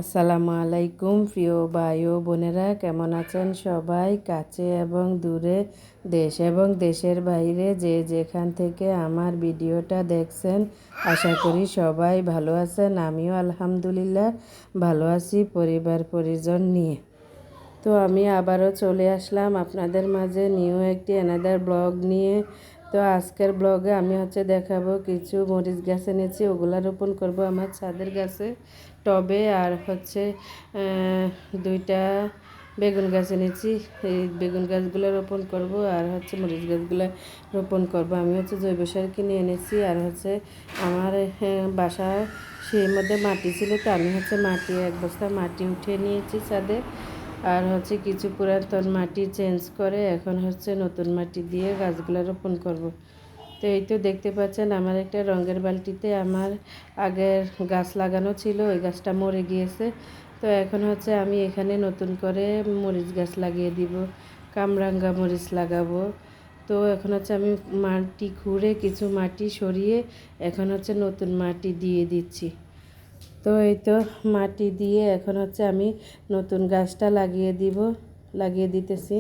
আসসালামু আলাইকুম প্রিয় ভাই ও বোনেরা, কেমন আছেন সবাই? কাছে এবং দূরে, দেশ এবং দেশের বাইরে যে যেখান থেকে আমার ভিডিওটা দেখছেন, আশা করি সবাই ভালো আছেন। আমিও আলহামদুলিল্লাহ ভালো আছি পরিবার পরিজন নিয়ে। তো আমি আবারও চলে আসলাম আপনাদের মাঝে নিউ একটি অ্যানাদার ব্লগ নিয়ে। তো আজকের ব্লগে আমি দেখাবো কিছু মরিচ গাছ এনেছি, ওগুলা রোপণ করব আমার ছাদের গাছে টবে। আর দুইটা বেগুন গাছ এনেছি, এই বেগুন গাছগুলো রোপণ করব। আর মরিচ গাছগুলো রোপণ করব। আমি জৈব সার কিনে এনেছি। আর আমার বাসায় সেই মধ্যে মাটি ছিল, তো আমি মাটি এক বস্তা মাটি উঠিয়ে নিয়েছি ছাদে। আর কিছু পুরাতন মাটি চেঞ্জ করে এখন নতুন মাটি দিয়ে গাছগুলো রোপণ করব। তো এই তো দেখতে পাচ্ছেন আমার একটা রঙের বালতিতে আমার আগের গাছ লাগানো ছিল, ওই গাছটা মরে গিয়েছে। তো এখন আমি এখানে নতুন করে মরিচ গাছ লাগিয়ে দিব, কামরাঙ্গা মরিচ লাগাবো। তো এখন আমি মাটি খুঁড়ে কিছু মাটি সরিয়ে এখন নতুন মাটি দিয়ে দিচ্ছি। তো এই তো মাটি দিয়ে এখন আমি নতুন গাছটা লাগিয়ে দিতেছি।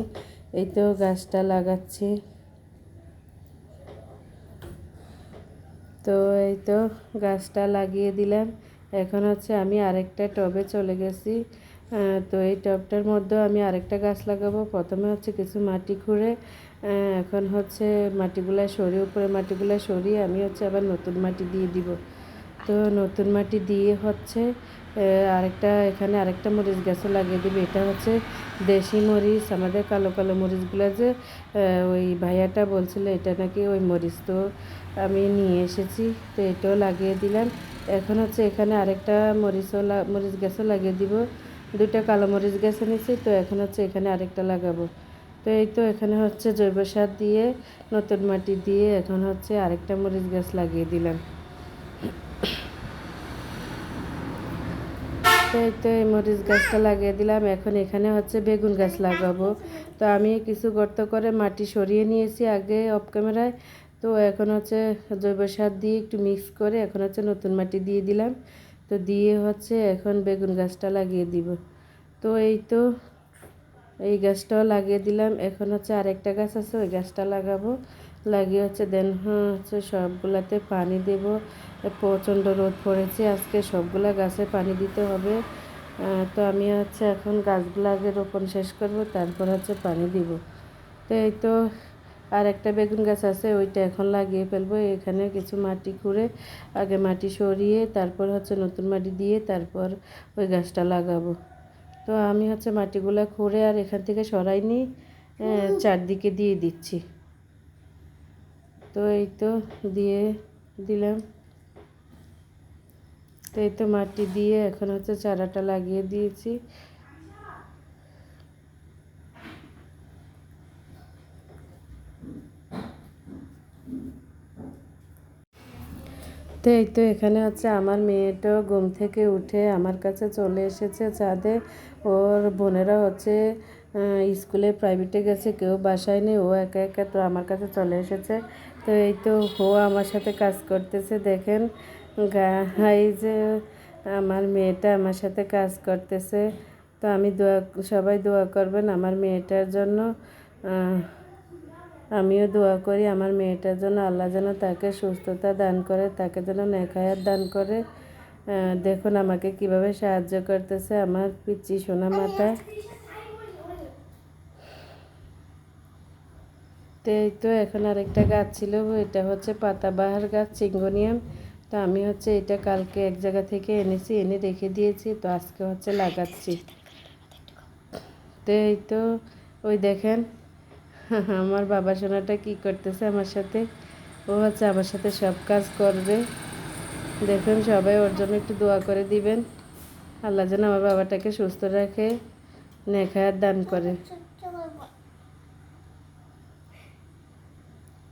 এই তো গাছটা লাগাচ্ছি। তো এই তো গাছটা লাগিয়ে দিলাম। এখন আমি আরেকটা টবে চলে গেছি। তো এই টবটার মধ্যে আমি আরেকটা গাছ লাগাবো। প্রথমে কিছু মাটি খুঁড়ে এখন মাটিগুলা সরিয়ে, উপরে মাটিগুলা সরিয়ে আমি আবার নতুন মাটি দিয়ে দিব। তো নতুন মাটি দিয়ে এখানে আরেকটা মরিচ গাছও লাগিয়ে দিবে। এটা দেশি মরিচ, আমাদের কালো কালো মরিচগুলো যে ওই ভাইয়াটা বলছিল এটা নাকি ওই মরিচ। তো আমি নিয়ে এসেছি, তো এটাও লাগিয়ে দিলাম। এখন এখানে আরেকটা মরিচ গাছও লাগিয়ে দিব। দুইটা কালো মরিচ গাছ এনেছি, তো এখন এখানে আরেকটা লাগাবো। তো এই তো এখানে জৈব সার দিয়ে নতুন মাটি দিয়ে এখন আরেকটা মরিচ গাছ লাগিয়ে দিলাম। তো এই মরিচ গাছটা লাগিয়ে দিলাম। এখন এখানে বেগুন গাছ লাগাবো। তো আমি কিছু গর্ত করে মাটি সরিয়ে নিয়েছি আগে অফ ক্যামেরায়। তো এখন জৈব সার দিয়ে একটু মিক্স করে এখন নতুন মাটি দিয়ে দিলাম। তো দিয়ে এখন বেগুন গাছটা লাগিয়ে দিব। তো এই তো এই গাছটাও লাগিয়ে দিলাম। এখন আরেকটা গাছ আছে, ওই গাছটা লাগাবো। লাগিয়ে দেন সবগুলাতে পানি দেব। প্রচণ্ড রোদ পড়েছে আজকে, সবগুলা গাছে পানি দিতে হবে। তো আমি এখন গাছগুলো আগে রোপণ শেষ করব, তারপর পানি দিব। তো এই তো আর একটা বেগুন গাছ আছে, ওইটা এখন লাগিয়ে ফেলবো। এখানে কিছু মাটি খুঁড়ে আগে মাটি সরিয়ে তারপর নতুন মাটি দিয়ে তারপর ওই গাছটা লাগাবো। তো আমি মাটিগুলো খুঁড়ে আর এখান থেকে সরাই নিই, চারদিকে দিয়ে দিচ্ছি। তো এই তো দিয়ে দিলাম। তো এই তো মাটি দিয়ে এখন চারাটা লাগিয়ে দিয়েছি। তো এই তো এখানে আমার মেয়েটাও ঘুম থেকে উঠে আমার কাছে চলে এসেছে ছাদে। ওর বোনেরা স্কুলে প্রাইভেটে গেছে, কেউ বাসায় নেই, ও একা একা তো আমার কাছে চলে এসেছে। তো এই তো ও আমার সাথে কাজ করতেছে, দেখেন এই যে আমার মেয়েটা আমার সাথে কাজ করতেছে। তো সবাই দোয়া করবেন আমার মেয়েটার জন্য। আমিও দোয়া করি আমার মেয়েটার জন্য, আল্লাহ যেন তাকে সুস্থতা দান করে, তাকে যেন নেক হায়াত দান করে। দেখুন আমাকে কিভাবে সাহায্য করতেছে আমার পিচ্চি সোনা মাতা। তো এই তো এখন আরেকটা গাছ ছিল, এটা পাতাবাহার গাছ, চিঙ্গোনিয়াম। তো আমি এটা কালকে এক জায়গা থেকে এনেছি, এনে রেখে দিয়েছি। তো আজকে লাগাচ্ছি। তো এই তো ওই দেখেন আমার বাবা সোনাটা কি করতেছে আমার সাথে। ও আমার সাথে সব কাজ করবে। দেখুন সবাই ওর জন্য একটু দোয়া করে দিবেন, আল্লাহ যেন আমার বাবাটাকে সুস্থ রাখে, নেক হায়াত দান করে।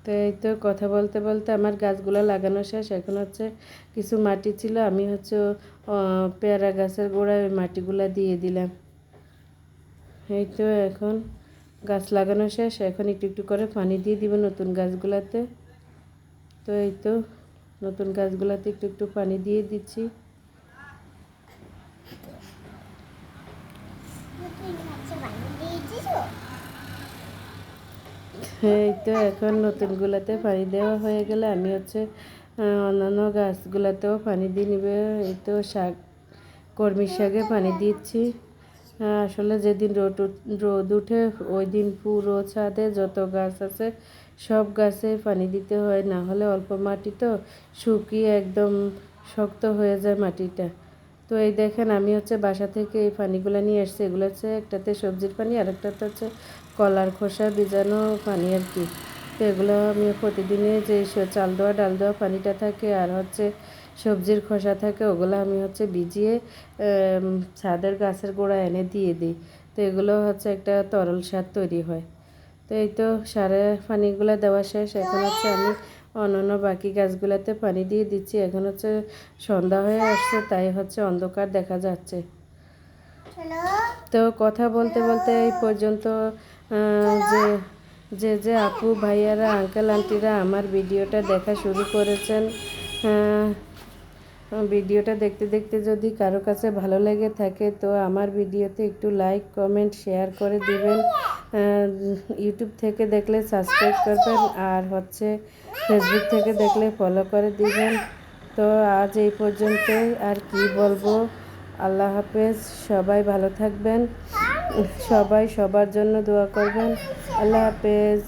তো এই তো কথা বলতে বলতে আমার গাছগুলো লাগানো শেষ। এখন কিছু মাটি ছিল, আমি পেয়ারা গাছের গোড়ায় ওই মাটিগুলো দিয়ে দিলাম। এই তো এখন গাছ লাগানো শেষ, এখন একটু একটু করে পানি দিয়ে দিব নতুন গাছগুলোতে। তো এই তো নতুন গাছগুলোতে একটু একটু পানি দিয়ে দিচ্ছি। এই তো এখন নতুনগুলাতে পানি দেওয়া হয়ে গেলে আমি হচ্ছে অন্যান্য গাছগুলাতেও পানি দিয়ে নিবে। এই তো শাক, কলমি শাকে পানি দিচ্ছি। আসলে যেদিন রোদ উঠে ওই দিন পুরো ছাদে যত গাছ আছে সব গাছে পানি দিতে হয়, না হলে অল্প মাটি তো শুকিয়ে একদম শক্ত হয়ে যায় মাটিটা। তো এই দেখেন আমি হচ্ছে বাসা থেকে এই পানিগুলো নিয়ে এসেছি। এগুলো হচ্ছে একটাতে সবজির পানি আর একটাতে হচ্ছে কলার খোসা ভিজানো পানি আর কি। তো এগুলো আমি প্রতিদিনে যে চাল দেওয়া ডাল দেওয়া পানিটা থাকে আর হচ্ছে সবজির খোসা থাকে ওগুলো আমি হচ্ছে ভিজিয়ে ছাদের গাছের গোড়ায় এনে দিয়ে দিই। তো এগুলো হচ্ছে একটা তরল সার তৈরি হয়। তো এই তো সারের পানিগুলো দেওয়া শেষ। এখন হচ্ছে আমি অন্যান্য বাকি গাছগুলোতে পানি দিয়ে দিচ্ছি। এখন হচ্ছে সন্ধ্যা হয়ে আসছে, তাই হচ্ছে অন্ধকার দেখা যাচ্ছে। তো কথা বলতে বলতে এই পর্যন্ত যে যে যে আপু ভাইয়ারা আঙ্কেল আন্টিরা আমার ভিডিওটা দেখা শুরু করেছেন, ভিডিওটা দেখতে দেখতে যদি কারো কাছে ভালো লেগে থাকে তো আমার ভিডিওতে একটু লাইক কমেন্ট শেয়ার করে দিবেন। ইউটিউব থেকে দেখলে সাবস্ক্রাইব করবেন আর হচ্ছে ফেসবুক থেকে দেখলে ফলো করে দিবেন। তো আজ এই পর্যন্তই, আর কি বলবো। আল্লাহ হাফেজ, সবাই ভালো থাকবেন, সবাই সবার জন্য দোয়া করবেন। আল্লাহ হাফেজ।